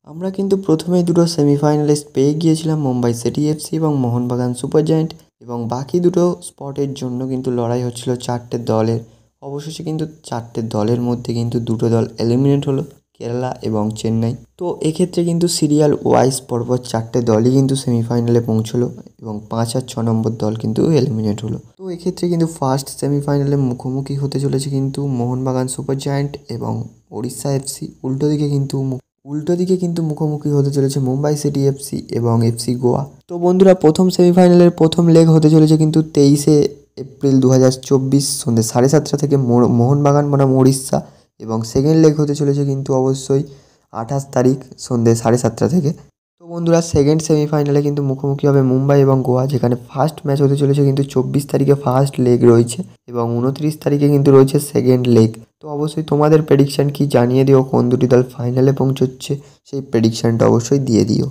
আমরা কিন্তু প্রথমেই দুটো সেমিফাইনালিস্ট পেয়ে গিয়েছিলাম, মুম্বাই সিটি এফসি এবং মোহনবাগান সুপার জায়ান্ট, এবং বাকি দুটো স্পটের জন্য কিন্তু লড়াই হচ্ছিল চারটে দলের। অবশেষে কিন্তু চারটে দলের মধ্যে কিন্তু দুটো দল এলিমিনেট হলো, কেরালা এবং চেন্নাই। তো এক্ষেত্রে কিন্তু সিরিয়াল ওয়াইজ পরপর চারটে দলই কিন্তু সেমিফাইনালে পৌঁছলো এবং 5 আর 6 নম্বর দল কিন্তু এলিমিনেট হলো। তো এক্ষেত্রে কিন্তু ফার্স্ট সেমিফাইনালে মুখোমুখি হতে চলেছে কিন্তু মোহনবাগান সুপার জায়ান্ট এবং ওড়িশা এফসি। উল্টো দিকে কিন্তু মুখোমুখি হতে চলেছে মুম্বাই সিটি এফসি এবং এফসি গোয়া। তো বন্ধুরা, প্রথম সেমিফাইনালের প্রথম লেগ হতে চলেছে কিন্তু 23শে এপ্রিল 2024 সন্ধ্যে 7:30 থেকে মোহনবাগান বনাম ওড়িশা, এবং সেকেন্ড লেগ হতে চলেছে কিন্তু অবশ্যই 28 তারিখ সন্ধ্যে 7:30 থেকে। তো বন্ধুরা, সেকেন্ড সেমিফাইনালে কিন্তু মুখোমুখি হবে মুম্বাই এবং গোয়া, যেখানে ফার্স্ট ম্যাচ হতে চলেছে কিন্তু 24 তারিখে ফার্স্ট লেগ রয়েছে এবং 29 তারিখে কিন্তু রয়েছে সেকেন্ড লেগ। তো অবশ্যই তোমাদের প্রেডিকশান কি জানিয়ে দিও, কোন দুটি দল ফাইনালে পৌঁছচ্ছে সেই প্রেডিকশানটা অবশ্যই দিয়ে দিও।